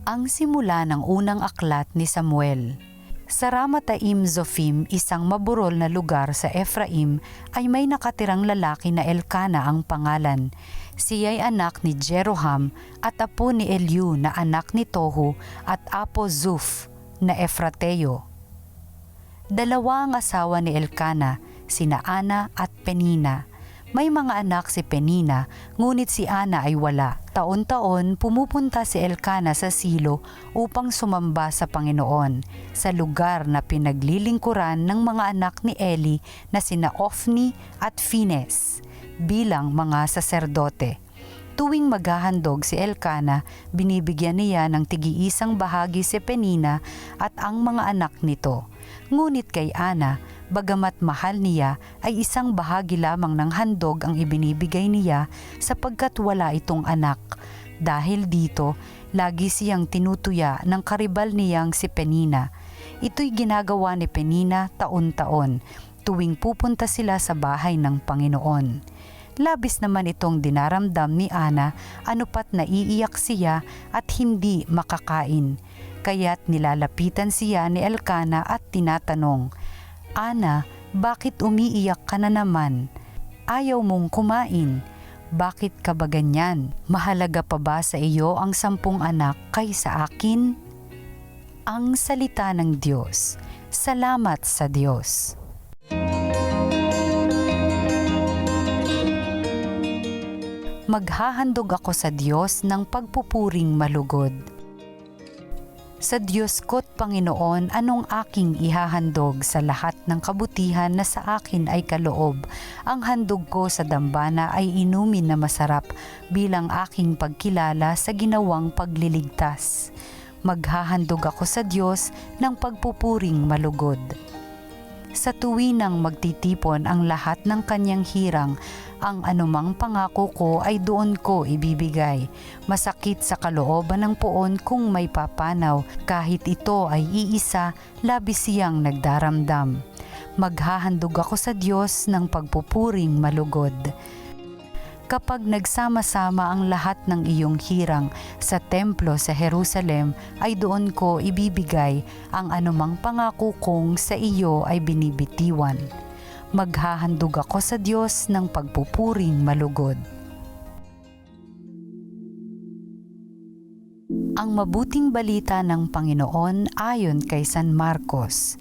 Ang simula ng unang aklat ni Samuel. Sa Ramataim Zophim, isang maburol na lugar sa Ephraim, ay may nakatirang lalaki na Elkana ang pangalan. Siya'y anak ni Jeroham at apo ni Eliu na anak ni Tohu at apo Zuf na Efrateo. Dalawa ang asawa ni Elkana, sina Ana at Penina. May mga anak si Penina, ngunit si Ana ay wala. Taon-taon pumupunta si Elkana sa Silo upang sumamba sa Panginoon, sa lugar na pinaglilingkuran ng mga anak ni Eli na sina Ofni at Phines, bilang mga saserdote. Tuwing maghahandog si Elkana, binibigyan niya ng tig-iisang bahagi si Penina at ang mga anak nito. Ngunit kay Ana, bagamat mahal niya, ay isang bahagi lamang ng handog ang ibinibigay niya sapagkat wala itong anak. Dahil dito, lagi siyang tinutuya ng karibal niyang si Penina. Ito'y ginagawa ni Penina taon-taon, tuwing pupunta sila sa bahay ng Panginoon. Labis naman itong dinaramdam ni Ana, anupat naiiyak siya at hindi makakain. Kaya't nilalapitan siya ni Elkana at tinatanong, "Ana, bakit umiiyak ka na naman? Ayaw mong kumain. Bakit ka ba ganyan? Mahalaga pa ba sa iyo ang 10 anak kaysa akin?" Ang salita ng Diyos. Salamat sa Diyos. Maghahandog ako sa Diyos ng pagpupuring malugod. Sa Diyos ko't Panginoon, anong aking ihahandog sa lahat ng kabutihan na sa akin ay kaloob? Ang handog ko sa dambana ay inumin na masarap bilang aking pagkilala sa ginawang pagliligtas. Maghahandog ako sa Diyos ng pagpupuring malugod. Sa tuwinang magtitipon ang lahat ng kanyang hirang, ang anumang pangako ko ay doon ko ibibigay. Masakit sa kalooban ng poon kung may papanaw, kahit ito ay iisa, labis siyang nagdaramdam. Maghahandog ako sa Diyos ng pagpupuring malugod. Kapag nagsama-sama ang lahat ng iyong hirang sa templo sa Jerusalem, ay doon ko ibibigay ang anumang pangako kong sa iyo ay binibitiwan. Maghahandog ako sa Diyos ng pagpupuring malugod. Ang mabuting balita ng Panginoon ayon kay San Marcos.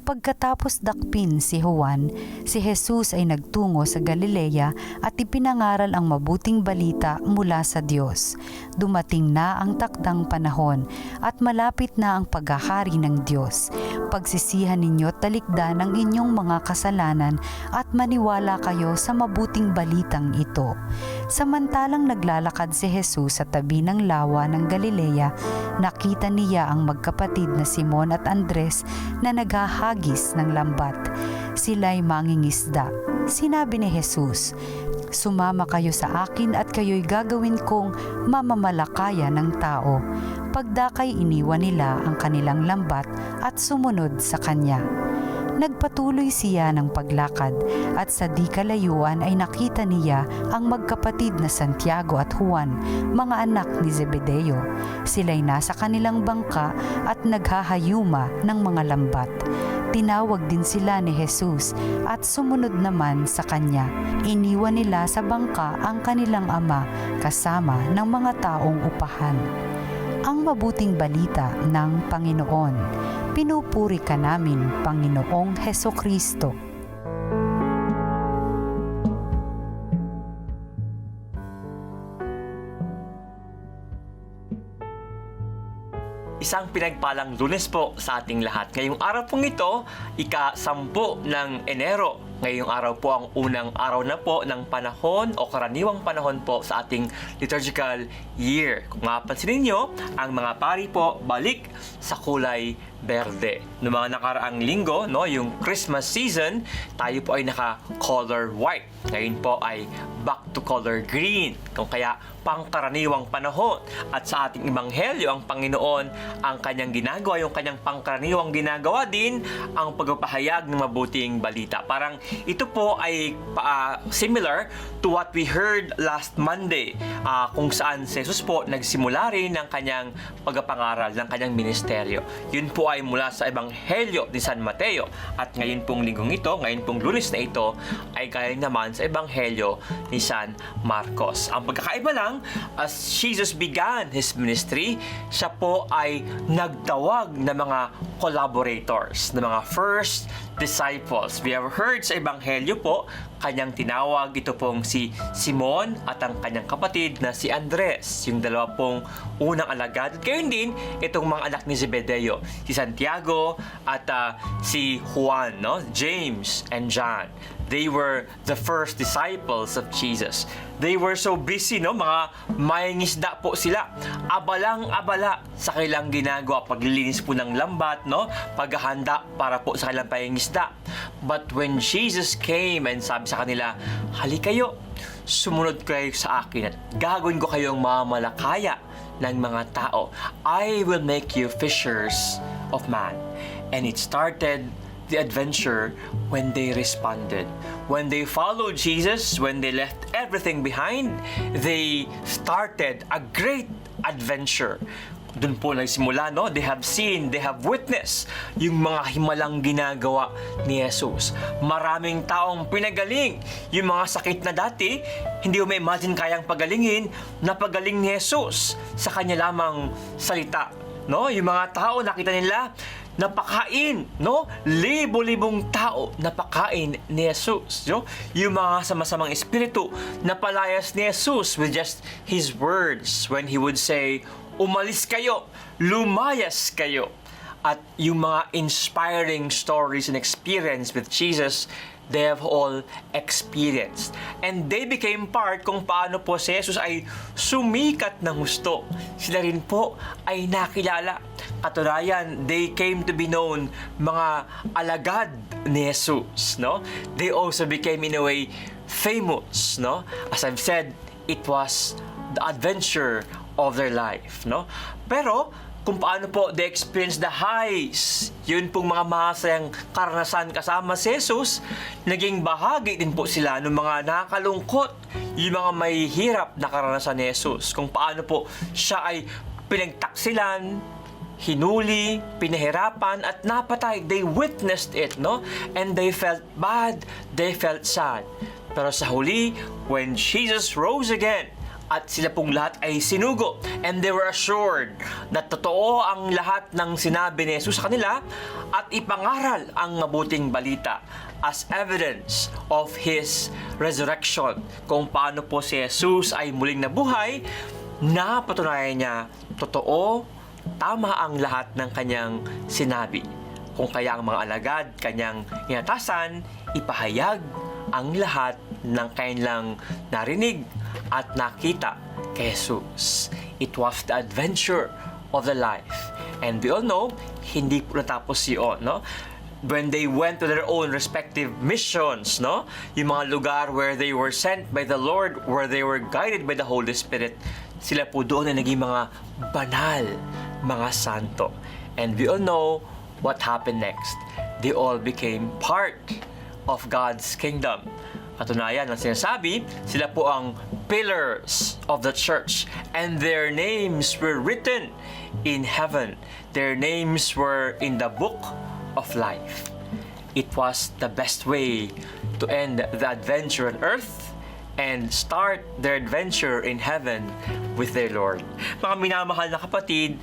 Pagkatapos dakpin si Juan, si Jesus ay nagtungo sa Galilea at ipinangaral ang mabuting balita mula sa Diyos. Dumating na ang takdang panahon at malapit na ang paghahari ng Diyos. Pagsisihan ninyo talikdan ang inyong mga kasalanan at maniwala kayo sa mabuting balitang ito. Samantalang naglalakad si Jesus sa tabi ng lawa ng Galilea, nakita niya ang magkapatid na Simon at Andres na naghahagis ng lambat. Sila'y mangingisda. Sinabi ni Jesus, "Sumama kayo sa akin at kayo'y gagawin kong mamamalakaya ng tao." Pagdakay iniwan nila ang kanilang lambat at sumunod sa kanya. Nagpatuloy siya ng paglakad at sa di kalayuan ay nakita niya ang magkapatid na Santiago at Juan, mga anak ni Zebedeo. Sila'y nasa kanilang bangka at naghahayuma ng mga lambat. Tinawag din sila ni Jesus at sumunod naman sa kanya. Iniwan nila sa bangka ang kanilang ama kasama ng mga taong upahan. Ang mabuting balita ng Panginoon. Pinupuri ka namin, Panginoong Hesukristo. Isang pinagpalang Lunes po sa ating lahat. Ngayong araw pong ito, ika-10 ng Enero. Ngayong araw po ang unang araw na po ng panahon o karaniwang panahon po sa ating liturgical year. Kung mapapansin ninyo, ang mga pari po balik sa kulay berde. Noong mga nakaraang linggo, no, yung Christmas season, tayo po ay naka-color white. Ngayon po ay back to color green. Kung kaya pangkaraniwang panahon. At sa ating ebanghelyo, ang Panginoon ang kanyang ginagawa, yung kanyang pangkaraniwang ginagawa din ang pagpapahayag ng mabuting balita. Parang ito po ay similar to what we heard last Monday, kung saan si Jesus po nagsimula rin ng kanyang pagpapangaral, ng kanyang ministeryo. Yun po ay mula sa ebanghelyo ni San Mateo. At ngayon pong linggong ito, ngayon pong Lunes na ito, ay galing naman sa ebanghelyo ni San Marcos. Ang pagkakaiba lang, as Jesus began His ministry, siya po ay nagtawag ng mga collaborators, ng mga first disciples. We have heard sa ebanghelyo po, kanyang tinawag ito pong si Simon at ang kanyang kapatid na si Andres, yung dalawa pong unang alagad. At gayon din, itong mga anak ni Zebedeo, si Santiago at si Juan, no? James and John. They were the first disciples of Jesus. They were so busy, no? Mga mayangisda po sila. Abalang-abala sa kailang ginagawa. Paglilinis po ng lambat, no? Paghahanda para po sa kailang payangisda. But when Jesus came and sabi sa kanila, "Hali kayo, sumunod kayo sa akin at gagawin ko kayong mamalakaya ng mga tao. I will make you fishers of man." And it started the adventure when they responded. When they followed Jesus, when they left everything behind, they started a great adventure. Doon po nagsimula, no? They have seen, they have witnessed yung mga himalang ginagawa ni Jesus. Maraming taong pinagaling. Yung mga sakit na dati, hindi mo ma-imagine kayang pagalingin, napagaling ni Jesus sa kanya lamang salita. No? Yung mga tao, nakita nila, napakain, no? Libo-libong tao napakain ni Jesus, no? Yung mga sama-samang espiritu napalayas ni Jesus with just His words when He would say, "Umalis kayo, lumayas kayo." At yung mga inspiring stories and experience with Jesus, they have all experienced. And they became part kung paano po si Jesus ay sumikat ng husto. Sila rin po ay nakilala. Katunayan, they came to be known mga alagad ni Jesus, no? They also became in a way famous, no? As I've said, it was the adventure of their life, no? Pero kung paano po they experience the highs, yun pong mga masayang karanasan kasama si Jesus, naging bahagi din po sila ng mga nakakalungkot, yung mga may hirap na karanasan ni Jesus. Kung paano po siya ay pinagtaksilan, hinuli, pinahirapan, at napatay. They witnessed it, no? And they felt bad, they felt sad. Pero sa huli, when Jesus rose again, at sila pong lahat ay sinugo, and they were assured na totoo ang lahat ng sinabi ni Jesus sa kanila, at ipangaral ang mabuting balita as evidence of His resurrection. Kung paano po si Jesus ay muling nabuhay, napatunayan niya, totoo, tama ang lahat ng kanyang sinabi. Kung kaya ang mga alagad kanyang inatasan, ipahayag ang lahat ng kanilang narinig at nakita kay Jesus. It was the adventure of the life. And we all know, hindi po natapos yun, no? When they went to their own respective missions, no? Yung mga lugar where they were sent by the Lord, where they were guided by the Holy Spirit, sila po doon na naging mga banal, mga santo. And we all know what happened next. They all became part of God's kingdom. Katunayan, ang sinasabi, sila po ang pillars of the church, and their names were written in heaven. Their names were in the book of life. It was the best way to end the adventure on earth and start their adventure in heaven with their Lord. Mga minamahal na kapatid,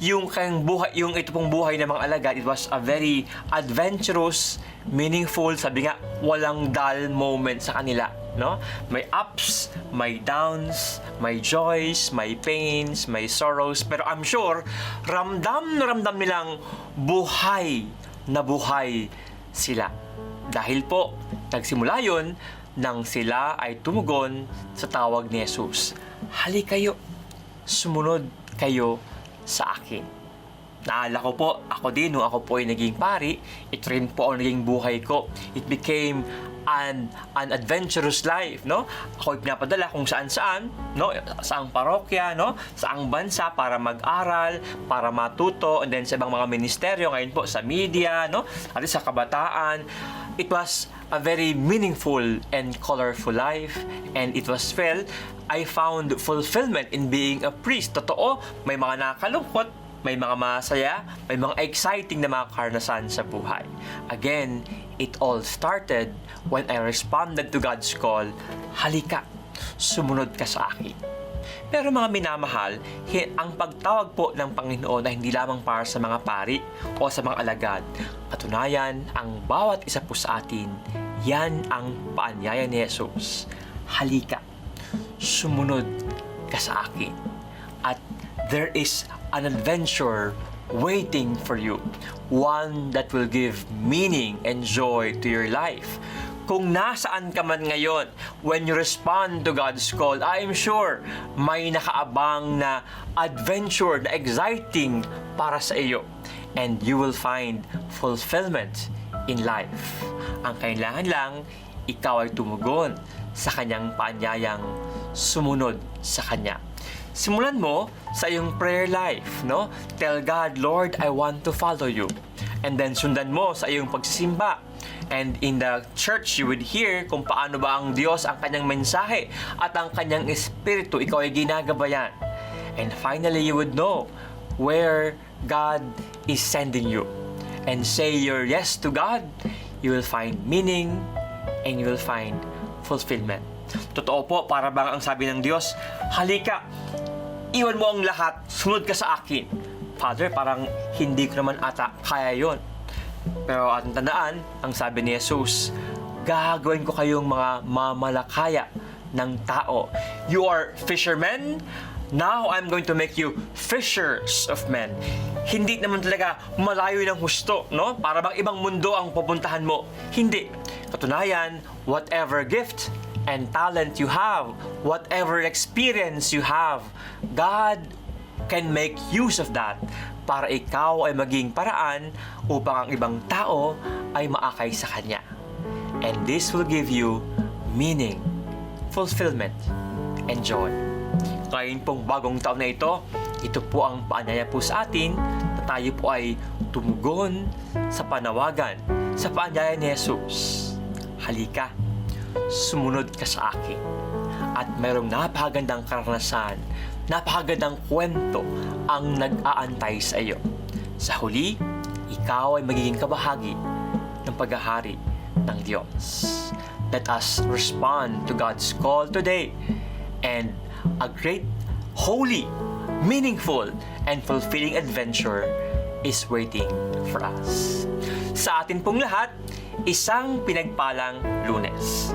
yung kayang buhay, yung ito pong buhay ng mga alagad, it was a very adventurous, meaningful, sabi nga, walang dull moment sa kanila, no? May ups, may downs, may joys, may pains, may sorrows, pero I'm sure, ramdam na ramdam nilang buhay na buhay sila. Dahil po, nagsimula yun nang sila ay tumugon sa tawag ni Jesus. Hali kayo, sumunod kayo sa akin. Naalala ko po, ako din, nung ako po ay naging pari, ito rin po ang naging buhay ko. It became an adventurous life, no? Ako ay pinapadala kung saan-saan, no? Saang parokya, no? Saang bansa para mag-aral, para matuto, and then sa ibang mga ministeryo, ngayon po sa media, no? At sa kabataan. It was a very meaningful and colorful life, and it was felt I found fulfillment in being a priest. Totoo, may mga nakakalungkot, may mga masaya, may mga exciting na mga karanasan sa buhay. Again, it all started when I responded to God's call, halika, sumunod ka sa akin. Pero mga minamahal, ang pagtawag po ng Panginoon ay hindi lamang para sa mga pari o sa mga alagad. Katunayan, ang bawat isa po sa atin, yan ang paanyaya ni Jesus. Halika, sumunod ka sa akin. At there is an adventure waiting for you. One that will give meaning and joy to your life. Kung nasaan ka man ngayon, when you respond to God's call, I am sure may nakaabang na adventure na exciting para sa iyo. And you will find fulfillment in life. Ang kailangan lang, ikaw ay tumugon sa kanyang paanyayang sumunod sa kanya. Simulan mo sa iyong prayer life, no? Tell God, Lord, I want to follow you. And then sundan mo sa iyong pagsisimba. And in the church, you would hear kung paano ba ang Diyos ang kanyang mensahe at ang kanyang espiritu, ikaw ay ginagabayan. And finally, you would know where God is sending you. And say your yes to God, you will find meaning and you will find fulfillment. Totoo po, para bang ang sabi ng Diyos, halika, iwan mo ang lahat, sunod ka sa akin. Father, parang hindi ko naman ata kaya yon. Pero at tandaan, ang sabi ni Jesus, gagawin ko kayong mga mamalakaya ng tao. You are fishermen, now I'm going to make you fishers of men. Hindi naman talaga malayo ng husto, no? Para bang ibang mundo ang pupuntahan mo. Hindi. Katunayan, whatever gift and talent you have, whatever experience you have, God can make use of that para ikaw ay maging paraan upang ang ibang tao ay maakay sa Kanya. And this will give you meaning, fulfillment, and joy. Ngayon pong bagong taon na ito po ang paanyaya po sa atin na tayo po ay tumugon sa panawagan, sa paanyaya ni Jesus. Halika, sumunod ka sa akin. At mayroong napakagandang karanasan, napakagandang kwento ang nag-aantay sa iyo. Sa huli, ikaw ay magiging kabahagi ng paghahari ng Diyos. Let us respond to God's call today, and a great, holy, meaningful, and fulfilling adventure is waiting for us. Sa atin pong lahat, isang pinagpalang Lunes.